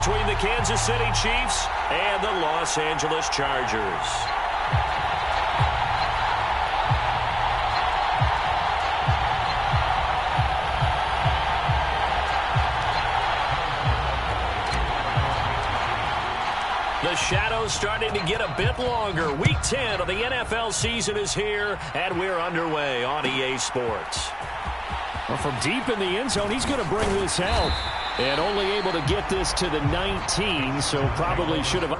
Between the Kansas City Chiefs and the Los Angeles Chargers. The shadow's starting to get a bit longer. Week 10 of the NFL season is here, and we're underway on EA Sports. Well, from deep in the end zone, he's going to bring this out. And only able to get this to the 19, so probably should have...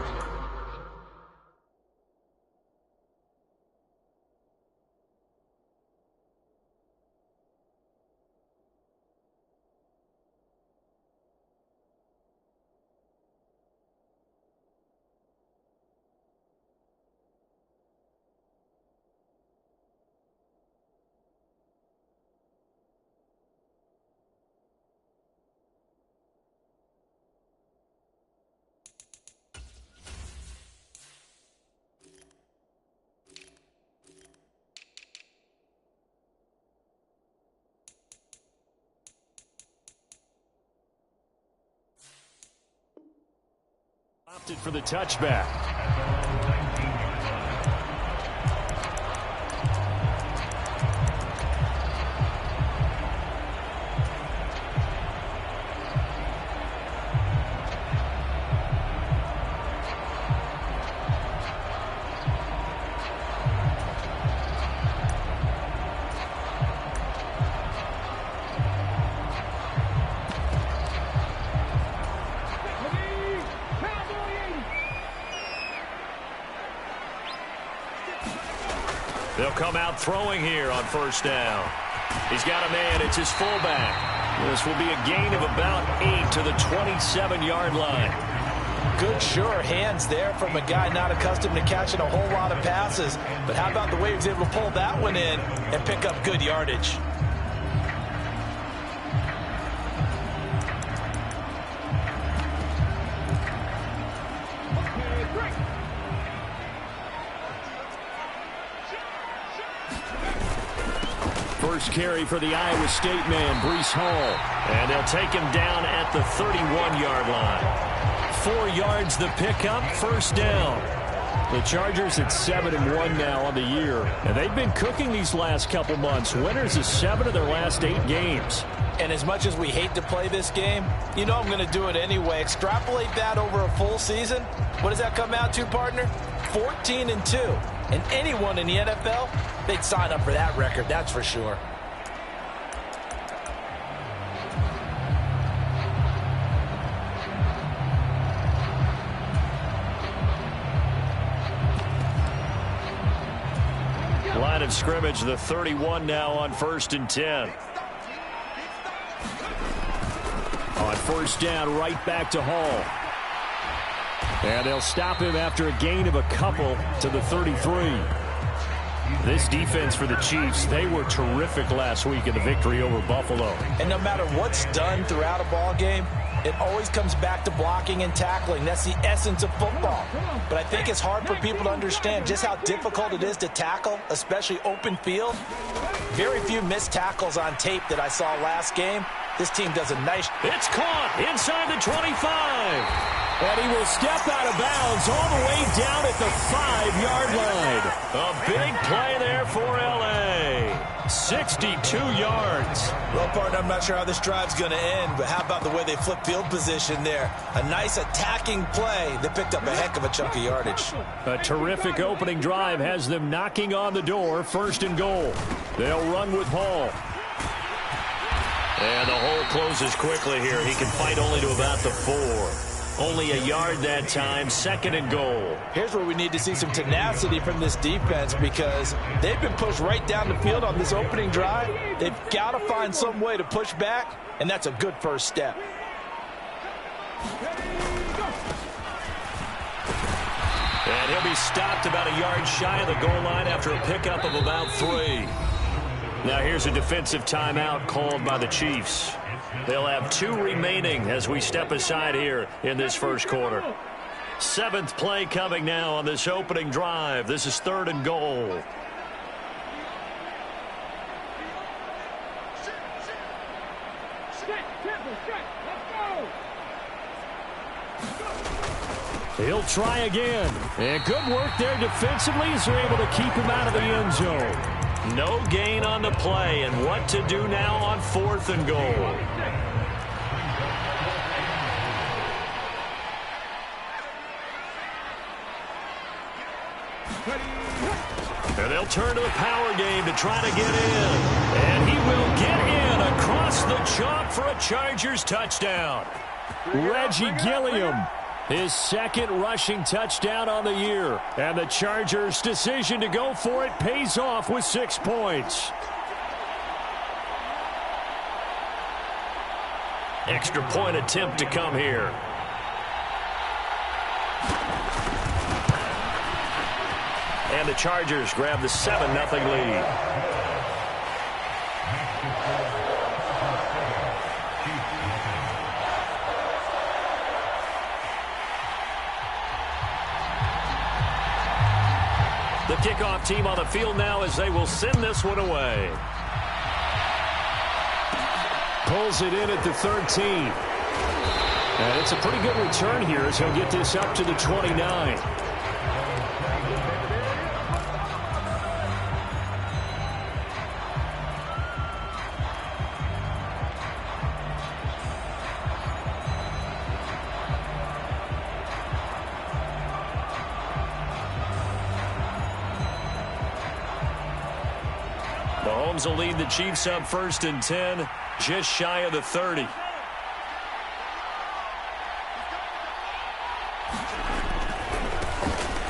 opted for the touchback. They'll come out throwing here on first down. He's got a man. It's his fullback. This will be a gain of about 8 to the 27-yard line. Good, sure hands there from a guy not accustomed to catching a whole lot of passes. But how about the way he was able to pull that one in and pick up good yardage? First carry for the Iowa State man, Breece Hall. And they'll take him down at the 31-yard line. 4 yards the pickup, first down. The Chargers at 7-1 now on the year. And they've been cooking these last couple months. Winners of 7 of their last 8 games. And as much as we hate to play this game, you know I'm going to do it anyway. Extrapolate that over a full season. What does that come out to, partner? 14-2. And anyone in the NFL, they'd sign up for that record, that's for sure. Line of scrimmage, the 31 now on 1st and 10. On first down, right back to Hall. And they'll stop him after a gain of a couple to the 33. This defense for the Chiefs, they were terrific last week in the victory over Buffalo. And no matter what's done throughout a ball game, it always comes back to blocking and tackling. That's the essence of football. But I think it's hard for people to understand just how difficult it is to tackle, especially open field. Very few missed tackles on tape that I saw last game. This team does a nice... It's caught inside the 25. And he will step out of bounds all the way down at the 5-yard line. A big play there for L.A. 62 yards. Well, partner, I'm not sure how this drive's going to end, but how about the way they flip field position there? A nice attacking play that picked up a heck of a chunk of yardage. A terrific opening drive has them knocking on the door, 1st and goal. They'll run with Hall. And the hole closes quickly here. He can fight only to about the 4. Only a yard that time, 2nd and goal. Here's where we need to see some tenacity from this defense because they've been pushed right down the field on this opening drive. They've got to find some way to push back, and that's a good first step. And he'll be stopped about a yard shy of the goal line after a pickup of about 3. Now here's a defensive timeout called by the Chiefs. They'll have 2 remaining as we step aside here in this first quarter. 7th play coming now on this opening drive. This is 3rd and goal. He'll try again. And good work there defensively as they're able to keep him out of the end zone. No gain on the play, and what to do now on 4th and goal. And they'll turn to the power game to try to get in. And he will get in across the chalk for a Chargers touchdown. Reggie Gilliam, his second rushing touchdown on the year. And the Chargers' decision to go for it pays off with 6 points. Extra point attempt to come here. And the Chargers grab the 7-0 lead. The kickoff team on the field now as they will send this one away. Pulls it in at the 13. And it's a pretty good return here as he'll get this up to the 29. Mahomes will lead the Chiefs up 1st and 10, just shy of the 30.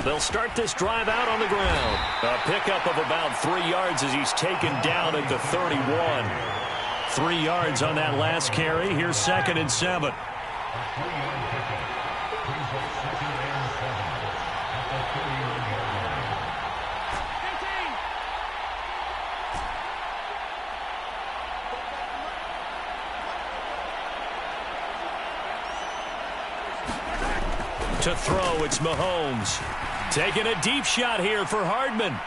They'll start this drive out on the ground. A pickup of about 3 yards as he's taken down at the 31. 3 yards on that last carry. Here's 2nd and 7. To throw, it's Mahomes. Taking a deep shot here for Hardman.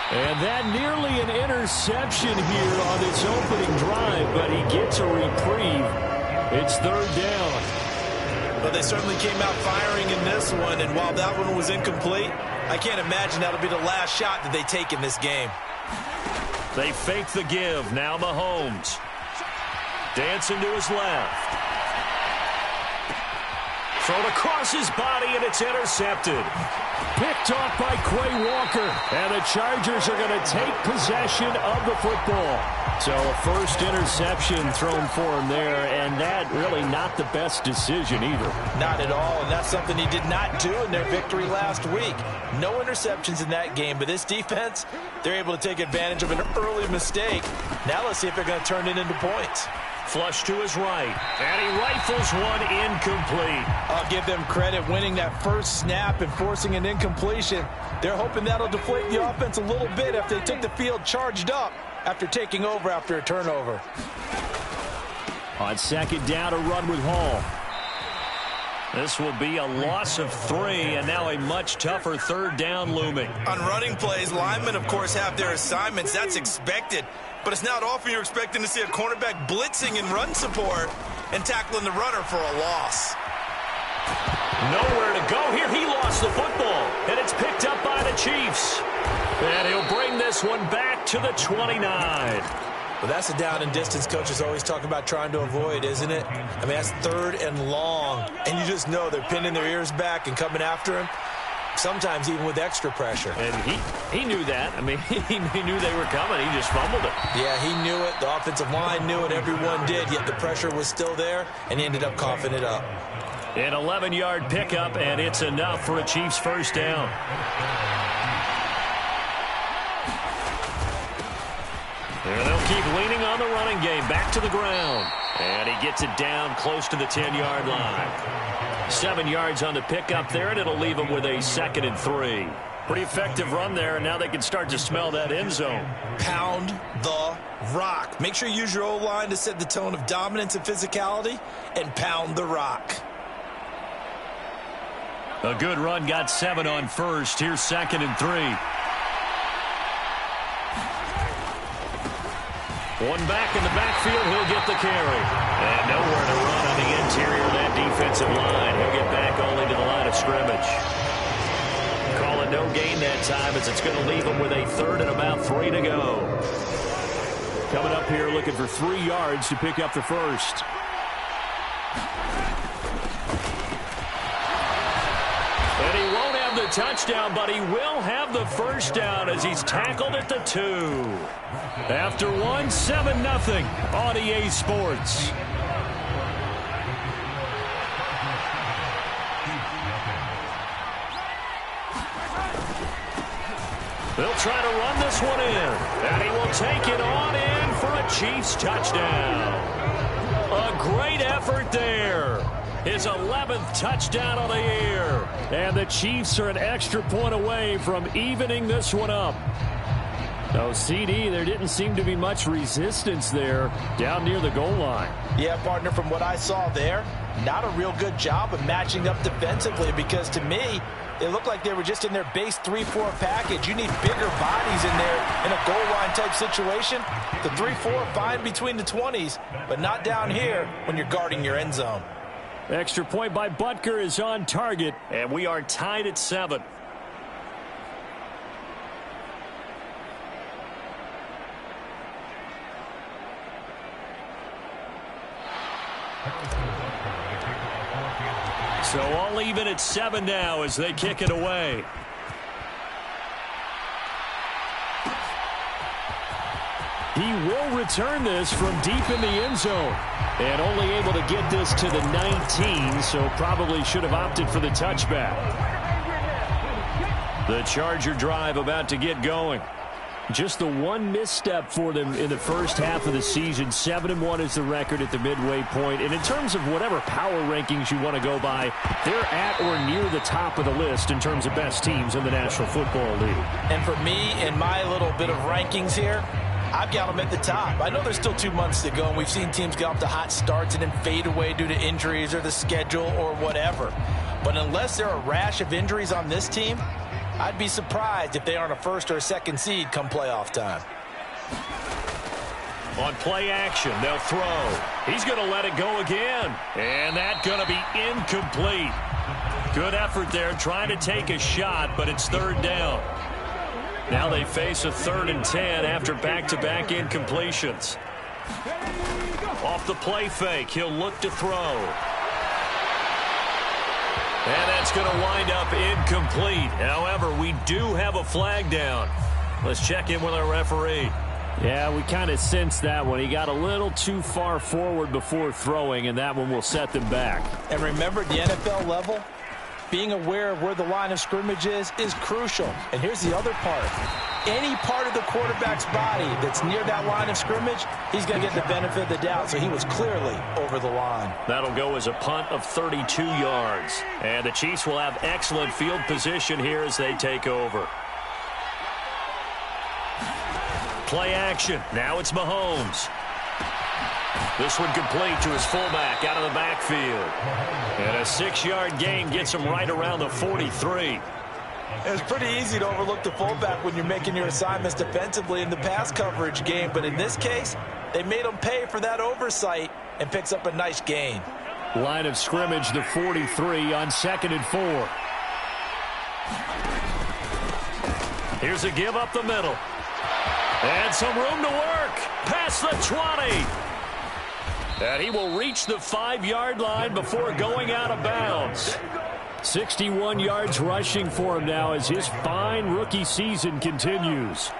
And that nearly an interception here on its opening drive, but he gets a reprieve. It's 3rd down. But they certainly came out firing in this one, and while that one was incomplete, I can't imagine that'll be the last shot that they take in this game. They fake the give. Now Mahomes. Dancing to his left. Thrown across his body, and it's intercepted. Picked off by Quay Walker. And the Chargers are going to take possession of the football. So a first interception thrown for him there, and that really not the best decision either. Not at all, and that's something he did not do in their victory last week. No interceptions in that game, but this defense, they're able to take advantage of an early mistake. Now let's see if they're going to turn it into points. Flush to his right, and he rifles one incomplete. I'll give them credit winning that first snap and forcing an incompletion. They're hoping that'll deflate the offense a little bit if they took the field charged up after taking over after a turnover. On 2nd down, a run with Hall. This will be a loss of 3, and now a much tougher 3rd down looming. On running plays, linemen, of course, have their assignments. That's expected. But it's not often you're expecting to see a cornerback blitzing in run support and tackling the runner for a loss. Nowhere to go here. He lost the football, and it's picked up by the Chiefs. And he'll bring this one back to the 29. Well, that's a down and distance coaches always talk about trying to avoid, isn't it? I mean, that's 3rd and long, and you just know they're pinning their ears back and coming after him, sometimes even with extra pressure. And he knew that. I mean, he knew they were coming. He just fumbled it. Yeah, he knew it. The offensive line knew it. Everyone did, yet the pressure was still there, and he ended up coughing it up. An 11-yard pickup, and it's enough for a Chiefs 1st down. And they'll keep leaning on the running game. Back to the ground. And he gets it down close to the 10-yard line. 7 yards on the pickup there, and it'll leave him with a 2nd and 3. Pretty effective run there, and now they can start to smell that end zone. Pound the rock. Make sure you use your O-line to set the tone of dominance and physicality, and pound the rock. A good run, got 7 on 1st. Here's 2nd and 3. One back in the backfield, he'll get the carry. And nowhere to run on the interior of that offensive line. He'll get back only to the line of scrimmage. Call it no gain that time as it's going to leave him with a third and about 3 to go. Coming up here looking for 3 yards to pick up the first. And he won't have the touchdown, but he will have the first down as he's tackled at the 2. After 1, 7-0 on EA Sports. They'll try to run this one in, and he will take it on in for a Chiefs touchdown. A great effort there. His 11th touchdown of the year. And the Chiefs are an extra point away from evening this one up. No, CD, there didn't seem to be much resistance there down near the goal line. Yeah, partner, from what I saw there, not a real good job of matching up defensively because to me, it looked like they were just in their base 3-4 package. You need bigger bodies in there in a goal line type situation. The 3-4 fine between the 20s, but not down here when you're guarding your end zone. Extra point by Butker is on target. And we are tied at 7. So all even at 7 now as they kick it away. He will return this from deep in the end zone. And only able to get this to the 19, so probably should have opted for the touchback. The Charger drive about to get going. Just the one misstep for them in the first half of the season. 7-1 is the record at the midway point. And in terms of whatever power rankings you want to go by, they're at or near the top of the list in terms of best teams in the National Football League. And for me, in my little bit of rankings here, I've got them at the top. I know there's still 2 months to go, and we've seen teams get off to hot starts and then fade away due to injuries or the schedule or whatever. But unless there are a rash of injuries on this team, I'd be surprised if they aren't a first or a second seed come playoff time. On play action, they'll throw. He's going to let it go again. And that's going to be incomplete. Good effort there trying to take a shot, but it's 3rd down. Now they face a 3rd and 10 after back-to-back incompletions. Off the play fake, he'll look to throw. And that's going to wind up incomplete. However, we do have a flag down. Let's check in with our referee. Yeah, we kind of sensed that one. He got a little too far forward before throwing, and that one will set them back. And remember, the NFL level, being aware of where the line of scrimmage is crucial. And here's the other part. Any part of the quarterback's body that's near that line of scrimmage, he's going to get the benefit of the doubt. So he was clearly over the line. That'll go as a punt of 32 yards. And the Chiefs will have excellent field position here as they take over. Play action. Now it's Mahomes. This one complete to his fullback out of the backfield. And a 6-yard gain gets him right around the 43. It's pretty easy to overlook the fullback when you're making your assignments defensively in the pass coverage game. But in this case, they made him pay for that oversight and picks up a nice gain. Line of scrimmage, the 43 on 2nd and 4. Here's a give up the middle. And some room to work. Past the 20. And he will reach the 5-yard line before going out of bounds. 61 yards rushing for him now as his fine rookie season continues.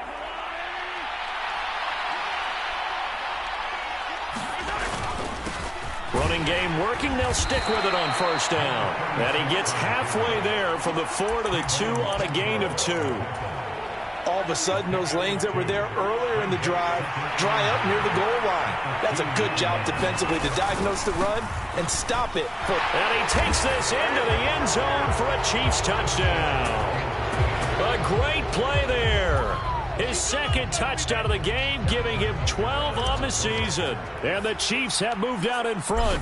Running game working. They'll stick with it on 1st down. And he gets halfway there from the 4 to the 2 on a gain of 2. All of a sudden, those lanes that were there earlier in the drive dry up near the goal line. That's a good job defensively to diagnose the run and stop it. And he takes this into the end zone for a Chiefs touchdown. A great play there. His 2nd touchdown of the game, giving him 12 on the season. And the Chiefs have moved out in front.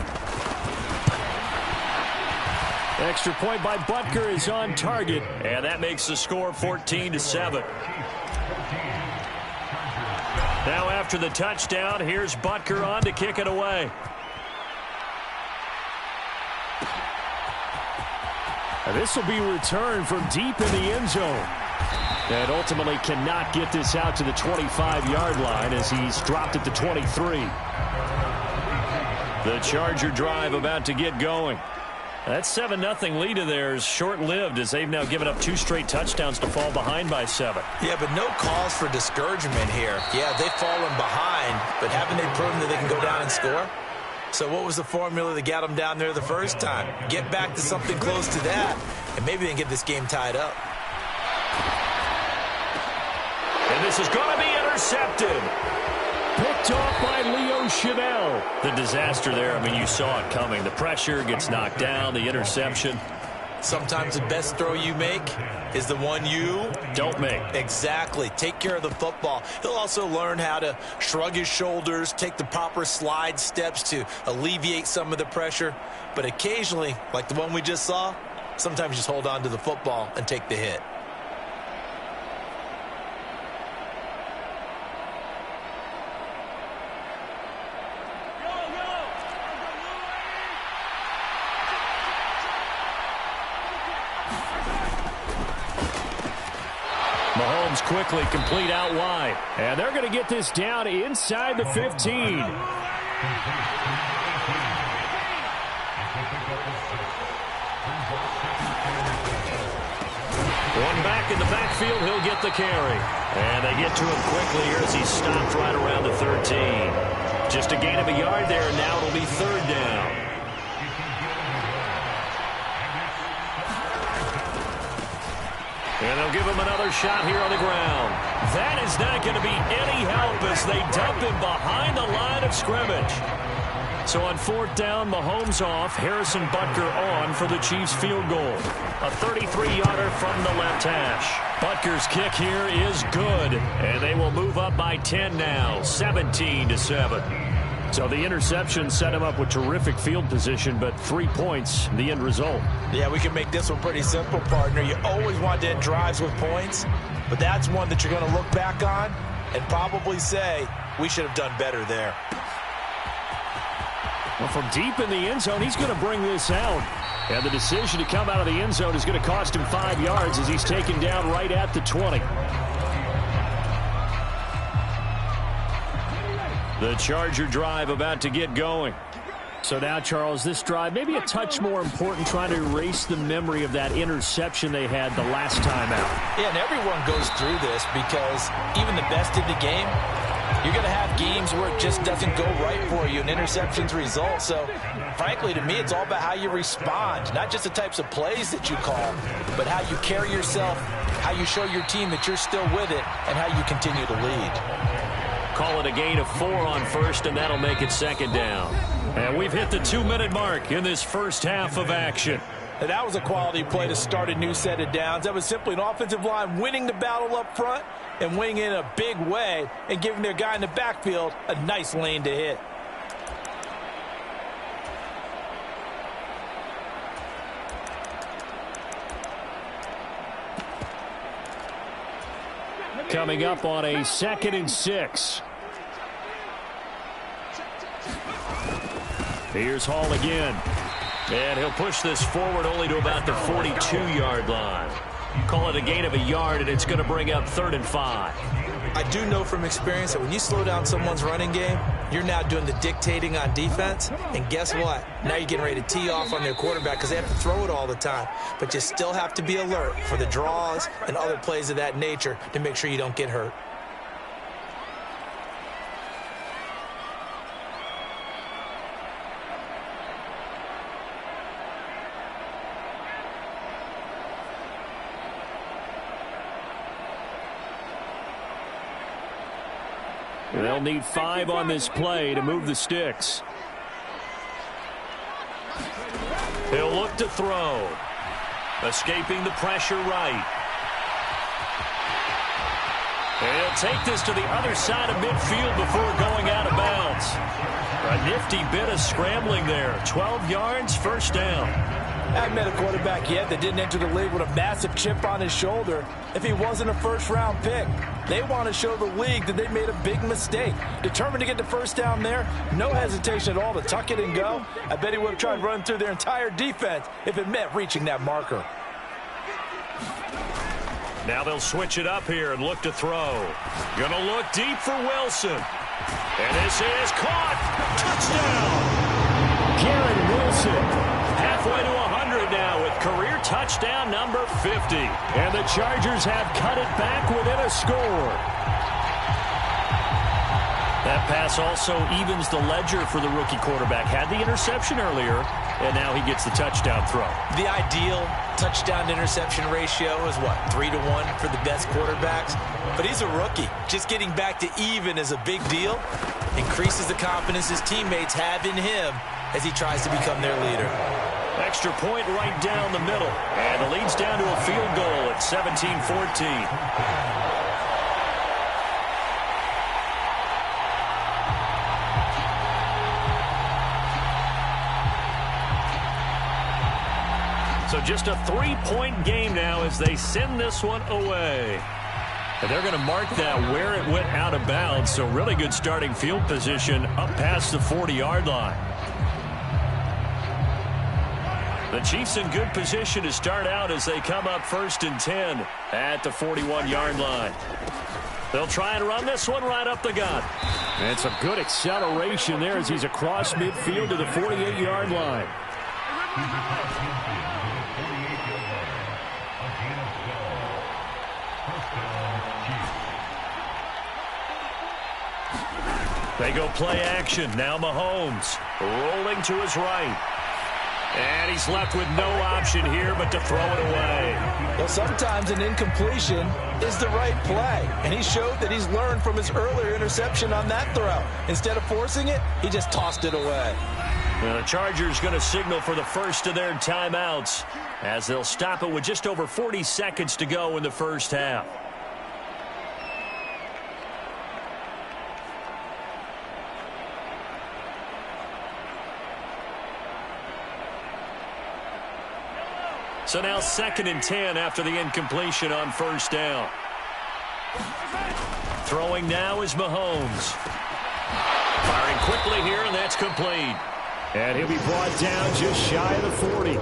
Extra point by Butker is on target. And that makes the score 14-7. Now after the touchdown, here's Butker on to kick it away. And this will be returned from deep in the end zone. And ultimately cannot get this out to the 25-yard line as he's dropped at the 23. The Charger drive about to get going. That 7-0 lead of theirs short-lived as they've now given up 2 straight touchdowns to fall behind by 7. Yeah, but no cause for discouragement here. Yeah, they've fallen behind, but haven't they proven that they can go down and score? So what was the formula that got them down there the first time? Get back to something close to that, and maybe they can get this game tied up. And this is going to be intercepted. Picked off by Leo Chanel. The disaster there, I mean, you saw it coming. The pressure gets knocked down, the interception. Sometimes the best throw you make is the one you don't make. Exactly. Take care of the football. He'll also learn how to shrug his shoulders, take the proper slide steps to alleviate some of the pressure. But occasionally, like the one we just saw, sometimes just hold on to the football and take the hit. Mahomes quickly complete out wide. And they're going to get this down inside the 15. One back in the backfield, he'll get the carry. And they get to him quickly here as he's stopped right around the 13. Just a gain of a yard there, and now it'll be 3rd down. And they'll give him another shot here on the ground. That is not going to be any help as they dump him behind the line of scrimmage. So on 4th down, Mahomes off, Harrison Butker on for the Chiefs field goal. A 33-yarder from the left hash. Butker's kick here is good, and they will move up by 10 now, 17-7. So the interception set him up with terrific field position, but 3 points, the end result. Yeah, we can make this one pretty simple, partner. You always want to end drives with points, but that's one that you're going to look back on and probably say, we should have done better there. Well, from deep in the end zone, he's going to bring this out. And the decision to come out of the end zone is going to cost him 5 yards as he's taken down right at the 20. The Charger drive about to get going. So now, Charles, this drive maybe a touch more important, trying to erase the memory of that interception they had the last time out. Yeah, and everyone goes through this because even the best in the game, you're going to have games where it just doesn't go right for you and interceptions result. So, frankly, to me, it's all about how you respond, not just the types of plays that you call, but how you carry yourself, how you show your team that you're still with it, and how you continue to lead. Call it a gain of 4 on 1st, and that'll make it 2nd down. And we've hit the 2-minute mark in this first half of action. And that was a quality play to start a new set of downs. That was simply an offensive line winning the battle up front and winning in a big way and giving their guy in the backfield a nice lane to hit. Coming up on a 2nd and 6. Here's Hall again. And he'll push this forward only to about the 42-yard line. Call it a gain of a yard, and it's going to bring up 3rd and 5. I do know from experience that when you slow down someone's running game, you're now doing the dictating on defense. And guess what? Now you're getting ready to tee off on their quarterback because they have to throw it all the time. But you still have to be alert for the draws and other plays of that nature to make sure you don't get hurt. They'll need 5 on this play to move the sticks. He'll look to throw. Escaping the pressure right. And he'll take this to the other side of midfield before going out of bounds. A nifty bit of scrambling there. 12 yards, 1st down. I've met a quarterback yet that didn't enter the league with a massive chip on his shoulder if he wasn't a first-round pick. They want to show the league that they made a big mistake. Determined to get the first down there, no hesitation at all to tuck it and go. I bet he would have tried running through their entire defense if it meant reaching that marker. Now they'll switch it up here and look to throw. Gonna look deep for Wilson. And this is caught. Touchdown. Garrett Wilson. Halfway to 100 now with career touchdown number 50. And the Chargers have cut it back within a score. That pass also evens the ledger for the rookie quarterback. Had the interception earlier, and now he gets the touchdown throw. The ideal touchdown-to-interception ratio is, what, 3-1 for the best quarterbacks? But he's a rookie. Just getting back to even is a big deal. Increases the confidence his teammates have in him as he tries to become their leader. Extra point right down the middle. And the lead's down to a field goal at 17-14. So just a 3-point game now as they send this one away. And they're going to mark that where it went out of bounds. So really good starting field position up past the 40-yard line. The Chiefs in good position to start out as they come up 1st and 10 at the 41-yard line. They'll try and run this one right up the gut. And it's a good acceleration there as he's across midfield to the 48-yard line. They go play action. Now Mahomes rolling to his right. And he's left with no option here but to throw it away. Well, sometimes an incompletion is the right play. And he showed that he's learned from his earlier interception on that throw. Instead of forcing it, he just tossed it away. Well, the Chargers going to signal for the first of their timeouts as they'll stop it with just over 40 seconds to go in the first half. So now 2nd and 10 after the incompletion on first down. Throwing now is Mahomes. Firing quickly here, and that's complete. And he'll be brought down just shy of the 40.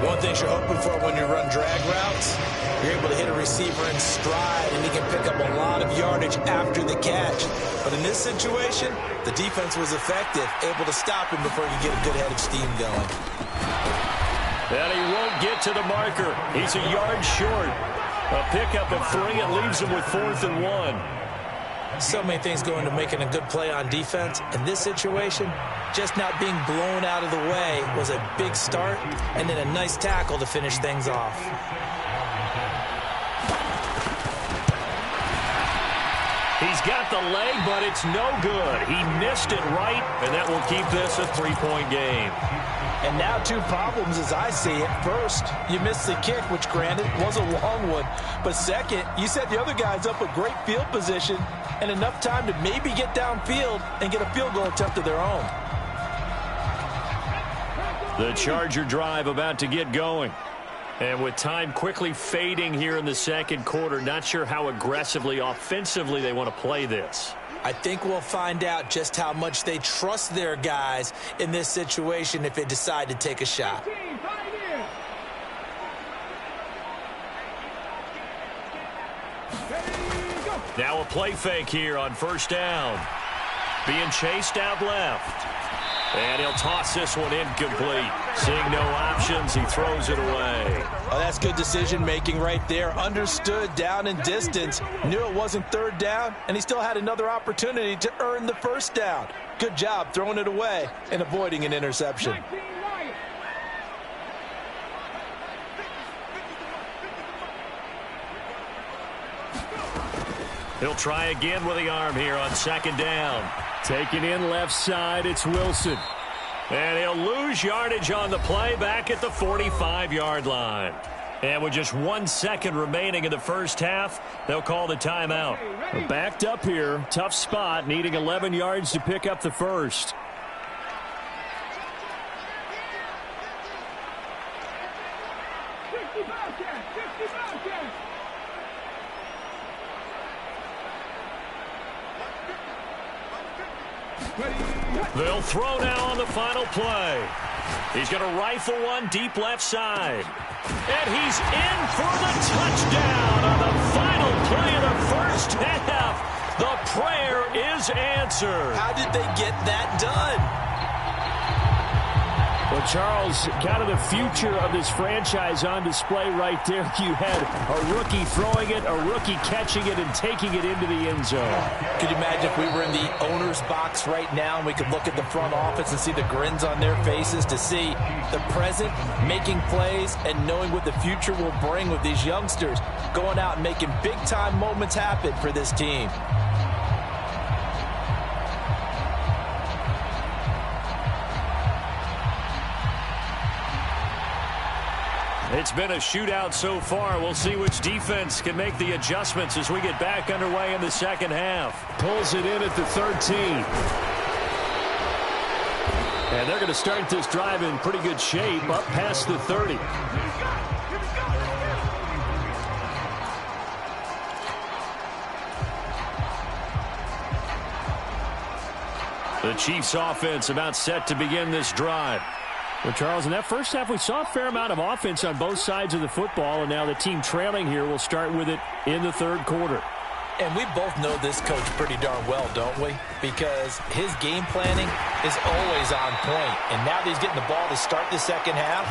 One thing you're hoping for when you run drag routes, you're able to hit a receiver in stride, and he can pick up a lot of yardage after the catch. But in this situation, the defense was effective, able to stop him before he could get a good head of steam going. And he won't get to the marker. He's a yard short. A pickup of 3. It leaves him with 4th and 1. So many things go into making a good play on defense. In this situation, just not being blown out of the way was a big start, and then a nice tackle to finish things off. He's got the leg, but it's no good. He missed it right, and that will keep this a 3-point game. And now 2 problems as I see it. First, you missed the kick, which granted was a long one. But second, you set the other guys up with great field position and enough time to maybe get downfield and get a field goal attempt of their own. The Charger drive about to get going. And with time quickly fading here in the second quarter, not sure how aggressively, offensively they want to play this. I think we'll find out just how much they trust their guys in this situation if they decide to take a shot. Now a play fake here on first down. Being chased out left. And he'll toss this one incomplete. Seeing no options, he throws it away. Oh, that's good decision-making right there. Understood down and distance. Knew it wasn't 3rd down, and he still had another opportunity to earn the 1st down. Good job throwing it away and avoiding an interception. He'll try again with the arm here on 2nd down. Taking in left side, it's Wilson. And he'll lose yardage on the play back at the 45-yard line. And with just 1 second remaining in the first half, they'll call the timeout. Backed up here, tough spot, needing 11 yards to pick up the first. They'll throw now on the final play. He's going to rifle one deep left side. And he's in for the touchdown on the final play of the first half. The prayer is answered. How did they get that done? Well, Charles, kind of the future of this franchise on display right there. You had a rookie throwing it, a rookie catching it, and taking it into the end zone. Could you imagine if we were in the owner's box right now and we could look at the front office and see the grins on their faces, to see the present making plays and knowing what the future will bring with these youngsters going out and making big-time moments happen for this team. It's been a shootout so far. We'll see which defense can make the adjustments as we get back underway in the second half. Pulls it in at the 13. And they're going to start this drive in pretty good shape up past the 30. The Chiefs offense about set to begin this drive. Well, Charles, in that first half, we saw a fair amount of offense on both sides of the football, and now the team trailing here will start with it in the third quarter. And we both know this coach pretty darn well, don't we? Because his game planning is always on point. And now that he's getting the ball to start the second half,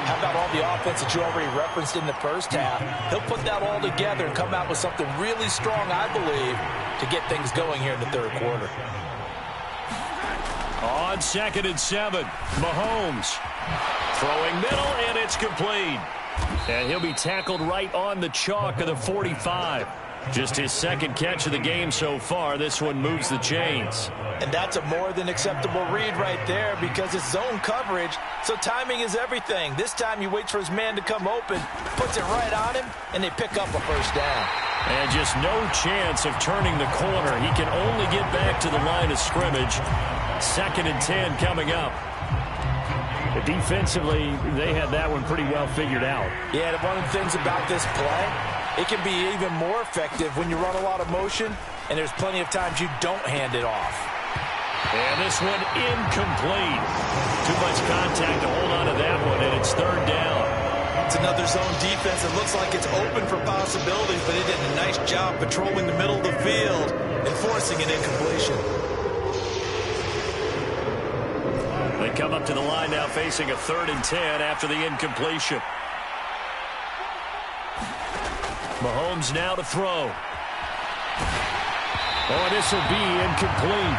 how about all the offense that you already referenced in the first half? He'll put that all together and come out with something really strong, I believe, to get things going here in the third quarter. On 2nd and 7, Mahomes throwing middle, and it's complete. And he'll be tackled right on the chalk of the 45. Just his second catch of the game so far. This one moves the chains. And that's a more than acceptable read right there because it's zone coverage, so timing is everything. This time he waits for his man to come open, puts it right on him, and they pick up a first down. And just no chance of turning the corner. He can only get back to the line of scrimmage. 2nd and 10 coming up. Defensively, they had that one pretty well figured out. Yeah, and one of the things about this play, it can be even more effective when you run a lot of motion, and there's plenty of times you don't hand it off. And this one incomplete. Too much contact to hold on to that one, and it's third down. It's another zone defense. It looks like it's open for possibilities, but it did a nice job patrolling the middle of the field and forcing an incompletion. They come up to the line now facing a 3rd and 10 after the incompletion. Mahomes now to throw. Oh, this will be incomplete.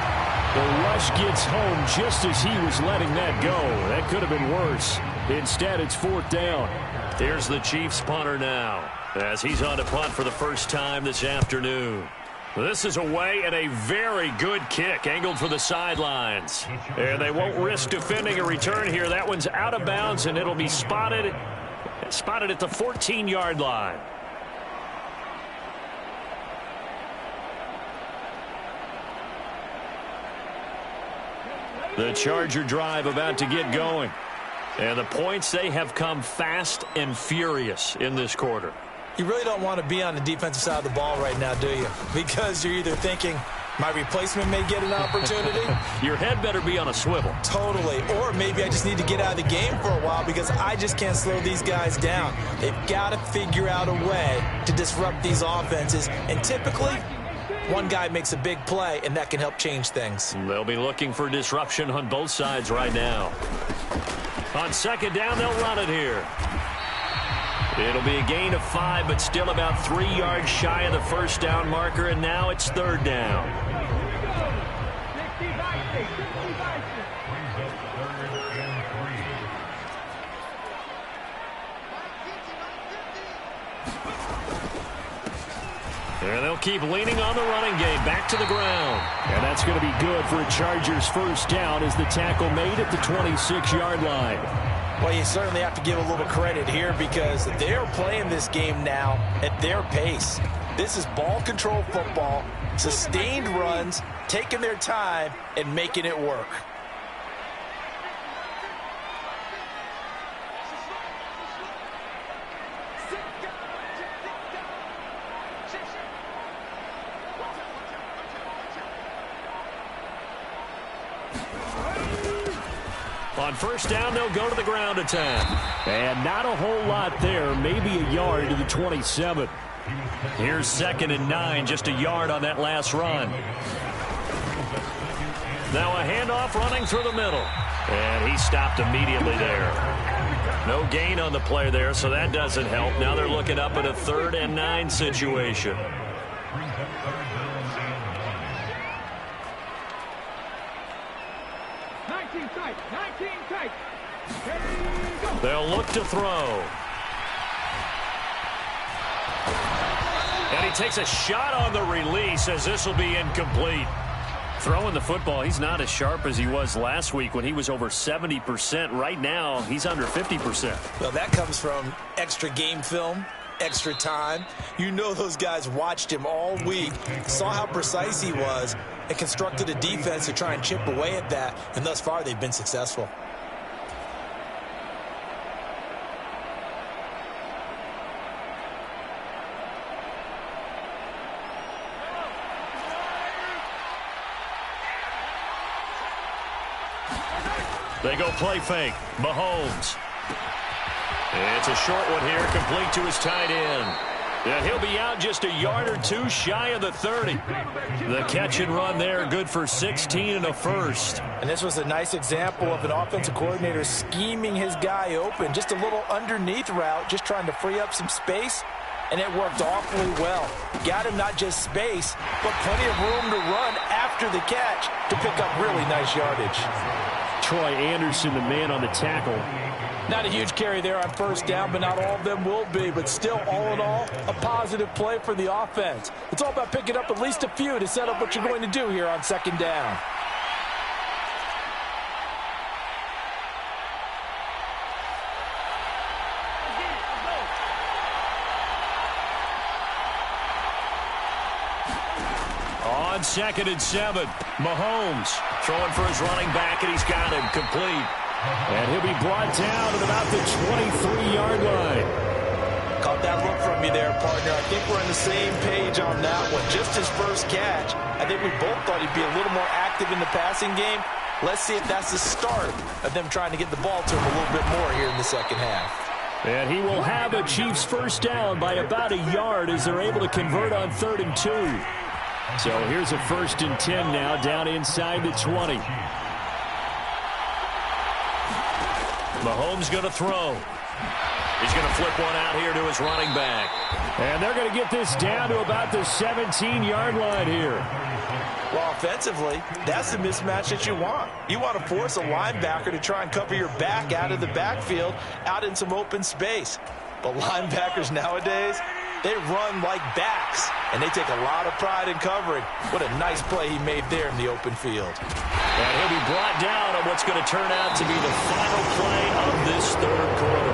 The rush gets home just as he was letting that go. That could have been worse. Instead, it's 4th down. Here's the Chiefs punter now as he's on to punt for the first time this afternoon. This is away and a very good kick angled for the sidelines. And they won't risk defending a return here. That one's out of bounds, and it'll be spotted at the 14-yard line. The Charger drive about to get going. And the points, they have come fast and furious in this quarter. You really don't want to be on the defensive side of the ball right now, do you? Because you're either thinking, my replacement may get an opportunity. Your head better be on a swivel. Totally. Or maybe I just need to get out of the game for a while because I just can't slow these guys down. They've got to figure out a way to disrupt these offenses. And typically, one guy makes a big play, and that can help change things. They'll be looking for disruption on both sides right now. On 2nd down, they'll run it here. It'll be a gain of 5, but still about 3 yards shy of the first down marker, and now it's 3rd down. And they'll keep leaning on the running game back to the ground. And that's going to be good for a Chargers first down as the tackle made at the 26-yard line. Well, you certainly have to give a little credit here because they're playing this game now at their pace. This is ball control football, sustained runs, taking their time, and making it work. On first down, they'll go to the ground attack. And not a whole lot there, maybe a yard to the 27. Here's 2nd and 9, just a yard on that last run. Now a handoff running through the middle. And he stopped immediately there. No gain on the play there, so that doesn't help. Now they're looking up at a 3rd and 9 situation. They'll look to throw. And he takes a shot on the release as this will be incomplete. Throwing the football, he's not as sharp as he was last week when he was over 70%. Right now, he's under 50%. Well, that comes from extra game film, extra time. You know those guys watched him all week, saw how precise he was, and constructed a defense to try and chip away at that, and thus far they've been successful. They go play fake. Mahomes. It's a short one here, complete to his tight end. And he'll be out just a yard or two shy of the 30. The catch and run there, good for 16 and a first. And this was a nice example of an offensive coordinator scheming his guy open. Just a little underneath route, just trying to free up some space. And it worked awfully well. Got him not just space, but plenty of room to run after the catch to pick up really nice yardage. Troy Anderson, the man on the tackle. Not a huge carry there on first down, but not all of them will be. But still, all in all, a positive play for the offense. It's all about picking up at least a few to set up what you're going to do here on 2nd down. On 2nd and 7, Mahomes throwing for his running back, and he's got him complete. And he'll be brought down at about the 23-yard line. Caught that look from you there, partner. I think we're on the same page on that one. Just his first catch. I think we both thought he'd be a little more active in the passing game. Let's see if that's the start of them trying to get the ball to him a little bit more here in the second half. And he will have a Chiefs first down by about a yard as they're able to convert on 3rd and 2. So here's a 1st and 10 now down inside the 20. Mahomes going to throw. He's going to flip one out here to his running back. And they're going to get this down to about the 17-yard line here. Well, offensively, that's the mismatch that you want. You want to force a linebacker to try and cover your back out of the backfield, out in some open space. But linebackers nowadays, they run like backs, and they take a lot of pride in covering. What a nice play he made there in the open field. And he'll be brought down on what's going to turn out to be the final play of this 3rd quarter.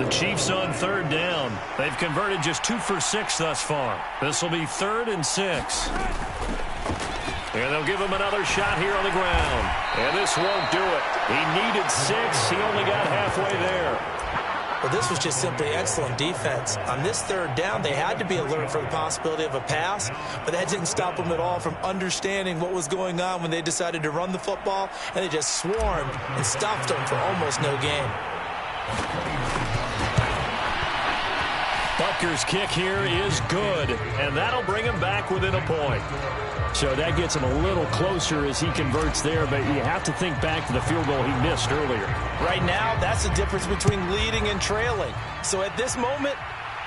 The Chiefs on 3rd down. They've converted just 2 for 6 thus far. This will be 3rd and 6. And they'll give him another shot here on the ground. And this won't do it. He needed 6. He only got halfway there. Well, this was just simply excellent defense. On this 3rd down, they had to be alert for the possibility of a pass, but that didn't stop them at all from understanding what was going on when they decided to run the football, and they just swarmed and stopped them for almost no gain. Butker's kick here is good, and that'll bring him back within a point. So that gets him a little closer as he converts there, but you have to think back to the field goal he missed earlier. Right now, that's the difference between leading and trailing. So at this moment,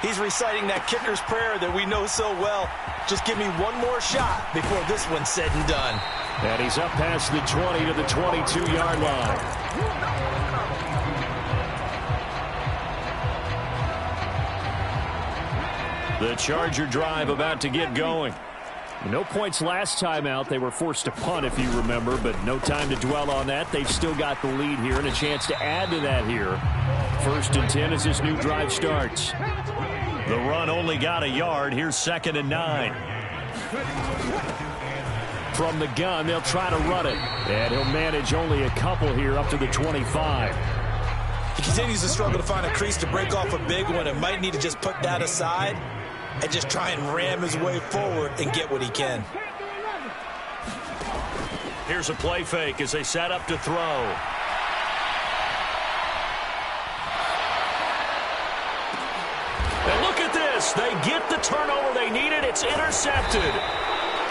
he's reciting that kicker's prayer that we know so well. Just give me one more shot before this one's said and done. And he's up past the 20 to the 22-yard line. The Charger drive about to get going. No points last time out. They were forced to punt, if you remember, but no time to dwell on that. They've still got the lead here and a chance to add to that here. 1st and 10 as this new drive starts. The run only got a yard. Here's 2nd and 9. From the gun, they'll try to run it. And he'll manage only a couple here up to the 25. He continues to struggle to find a crease to break off a big one and might need to just put that aside and just try and ram his way forward and get what he can. Here's a play fake as they set up to throw. And look at this. They get the turnover they needed. It's intercepted.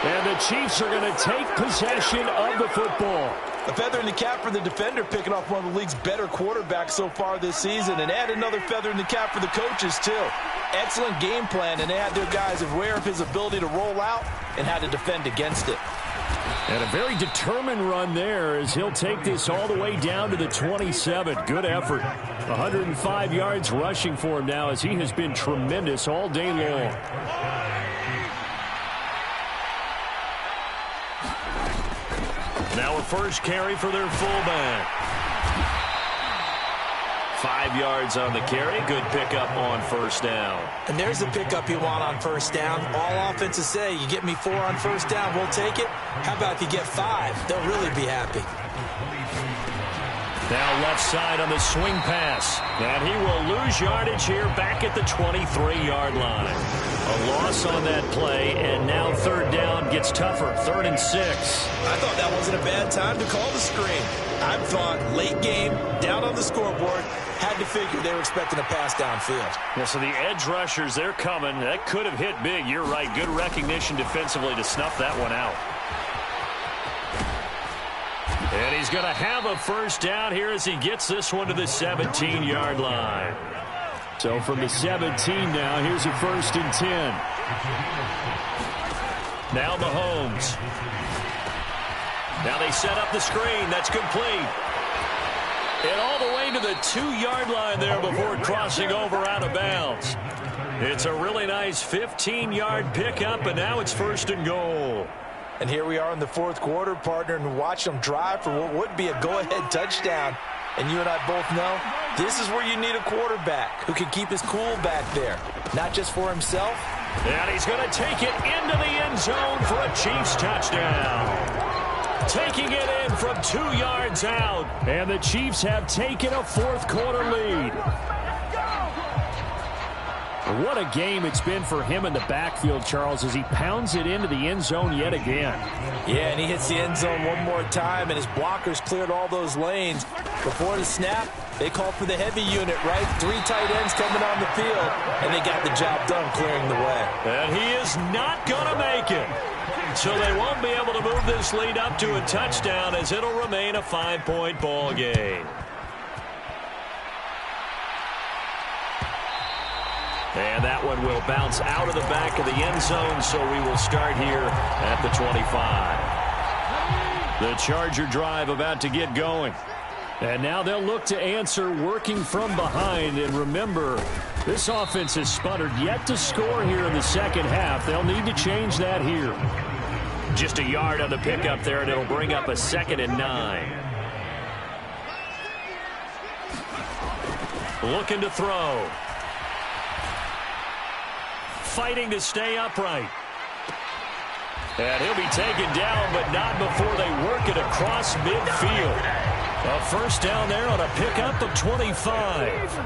And the Chiefs are going to take possession of the football. A feather in the cap for the defender, picking off one of the league's better quarterbacks so far this season, and add another feather in the cap for the coaches, too. Excellent game plan, and they had their guys aware of his ability to roll out and how to defend against it. And a very determined run there as he'll take this all the way down to the 27. Good effort. 105 yards rushing for him now as he has been tremendous all day long. Now a first carry for their fullback. 5 yards on the carry. Good pickup on first down. And there's the pickup you want on first down. All offenses say, you get me 4 on first down, we'll take it. How about if you get 5? They'll really be happy. Now left side on the swing pass. And he will lose yardage here back at the 23-yard line. A loss on that play, and now third down gets tougher. 3rd and 6. I thought that wasn't a bad time to call the screen. I thought late game, down on the scoreboard, had to figure they were expecting a pass downfield. Yeah, so the edge rushers, they're coming. That could have hit big. You're right. Good recognition defensively to snuff that one out. And he's going to have a first down here as he gets this one to the 17-yard line. So from the 17 now, here's a 1st and 10. Now Mahomes. Now they set up the screen. That's complete. And all the way to the 2-yard line there before crossing over out of bounds. It's a really nice 15-yard pickup, and now it's 1st and goal. And here we are in the 4th quarter, partner, and watch them drive for what would be a go-ahead touchdown. And you and I both know this is where you need a quarterback who can keep his cool back there, not just for himself. And he's going to take it into the end zone for a Chiefs touchdown. Taking it in from 2 yards out. And the Chiefs have taken a 4th quarter lead. What a game it's been for him in the backfield, Charles, as he pounds it into the end zone yet again. Yeah, and he hits the end zone one more time, and his blockers cleared all those lanes. Before the snap, they called for the heavy unit, right? 3 tight ends coming on the field, and they got the job done clearing the way. And he is not going to make it. So they won't be able to move this lead up to a touchdown as it'll remain a 5-point ball game. And that one will bounce out of the back of the end zone, so we will start here at the 25. The Charger drive about to get going. And now they'll look to answer working from behind. And remember, this offense has sputtered yet to score here in the second half. They'll need to change that here. Just a yard on the pickup there, and it'll bring up a 2nd and 9. Looking to throw. Fighting to stay upright. And he'll be taken down, but not before they work it across midfield. A first down there on a pickup of 25.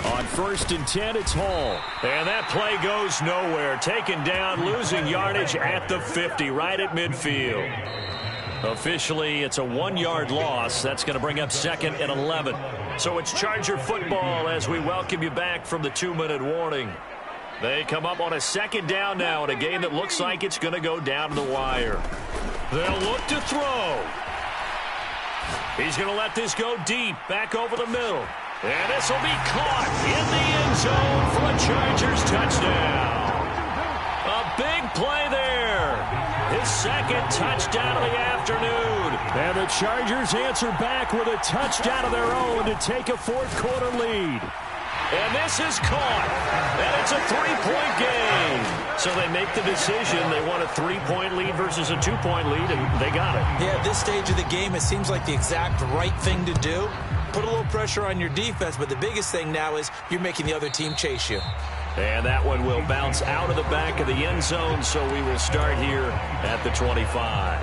On 1st and 10, it's Hall. And that play goes nowhere. Taken down, losing yardage at the 50, right at midfield. Officially, it's a 1-yard loss. That's going to bring up 2nd and 11. So it's Charger football as we welcome you back from the 2-minute warning. They come up on a 2nd down now in a game that looks like it's going to go down to the wire. They'll look to throw. He's going to let this go deep, back over the middle. And this will be caught in the end zone for a Chargers touchdown. A big play there. His 2nd touchdown of the afternoon. And the Chargers answer back with a touchdown of their own to take a 4th quarter lead. And this is caught. And it's a 3-point game. So they make the decision. They want a 3-point lead versus a 2-point lead, and they got it. Yeah, at this stage of the game, it seems like the exact right thing to do. Put a little pressure on your defense, but the biggest thing now is you're making the other team chase you. And that one will bounce out of the back of the end zone, so we will start here at the 25.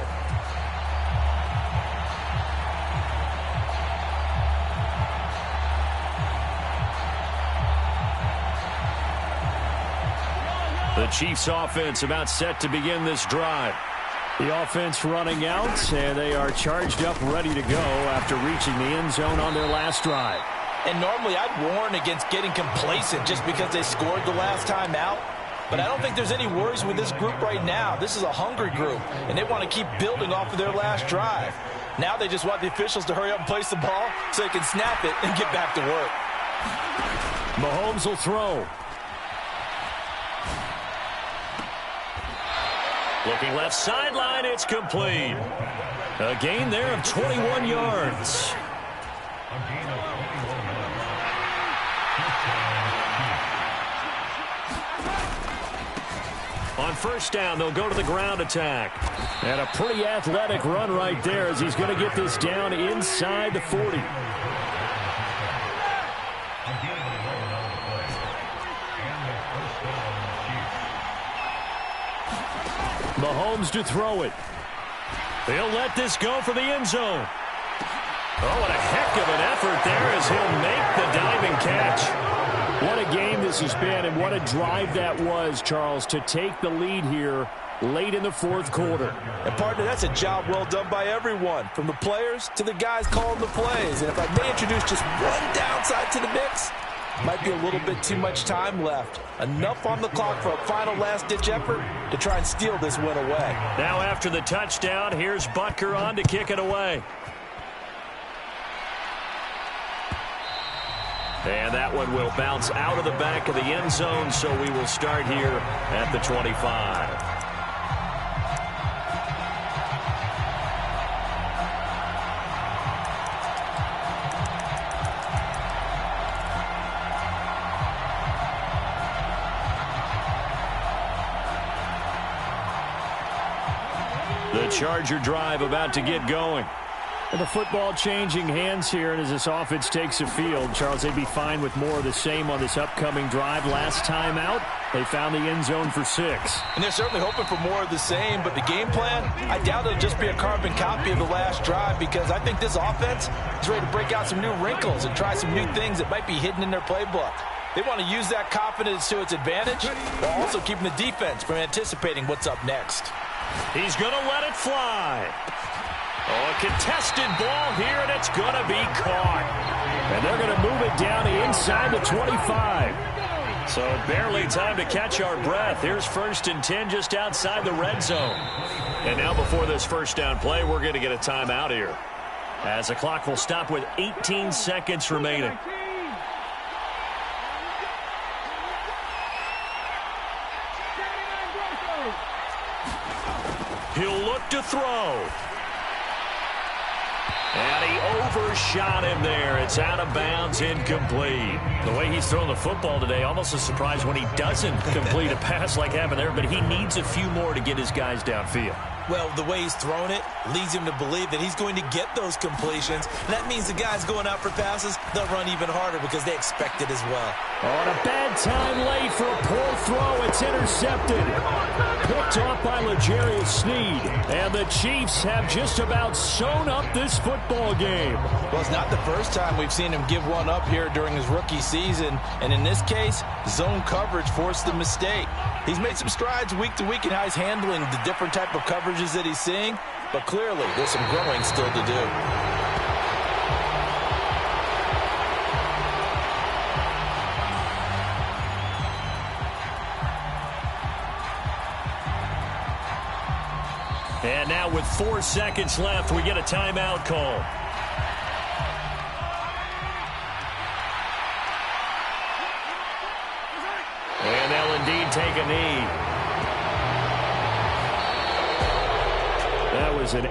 The Chiefs offense about set to begin this drive. The offense running out, and they are charged up, ready to go after reaching the end zone on their last drive. And normally I'd warn against getting complacent just because they scored the last time out. But I don't think there's any worries with this group right now. This is a hungry group, and they want to keep building off of their last drive. Now they just want the officials to hurry up and place the ball so they can snap it and get back to work. Mahomes will throw. Looking left sideline, it's complete. A gain there of 21 yards. On first down, they'll go to the ground attack. And a pretty athletic run right there as he's going to get this down inside the 40. Mahomes to throw it. He'll let this go for the end zone. Oh, what a heck of an effort there as he'll make the diving catch. What a game this has been, and what a drive that was, Charles, to take the lead here late in the fourth quarter. And, partner, that's a job well done by everyone, from the players to the guys calling the plays. And if I may introduce just one downside to the mix, might be a little bit too much time left. Enough on the clock for a final last-ditch effort to try and steal this win away. Now after the touchdown, here's Butker on to kick it away. And that one will bounce out of the back of the end zone, so we will start here at the 25. The Charger drive about to get going. And the football changing hands here, and as this offense takes the field, Charles, they'd be fine with more of the same on this upcoming drive. Last time out, they found the end zone for 6. And they're certainly hoping for more of the same, but the game plan, I doubt it'll just be a carbon copy of the last drive, because I think this offense is ready to break out some new wrinkles and try some new things that might be hidden in their playbook. They want to use that confidence to its advantage, while also keeping the defense from anticipating what's up next. He's going to let it fly. Oh, a contested ball here, and it's going to be caught. And they're going to move it down inside the 25. So barely time to catch our breath. Here's 1st and 10 just outside the red zone. And now before this first down play, we're going to get a timeout here, as the clock will stop with 18 seconds remaining. He'll look to throw. And he overshot him there. It's out of bounds, incomplete. The way he's throwing the football today, almost a surprise when he doesn't complete a pass like happened there, but he needs a few more to get his guys downfield. Well, the way he's thrown it leads him to believe that he's going to get those completions. And that means the guys going out for passes, they'll run even harder because they expect it as well. Oh, and a bad time late for a poor throw. It's intercepted. Picked off by L'Jarius Sneed. And the Chiefs have just about sewn up this football game. Well, it's not the first time we've seen him give one up here during his rookie season. And in this case, zone coverage forced the mistake. He's made some strides week to week in how he's handling the different type of coverages that he's seeing. But clearly, there's some growing still to do. And now with 4 seconds left, we get a timeout call. And they'll indeed take a knee. That was an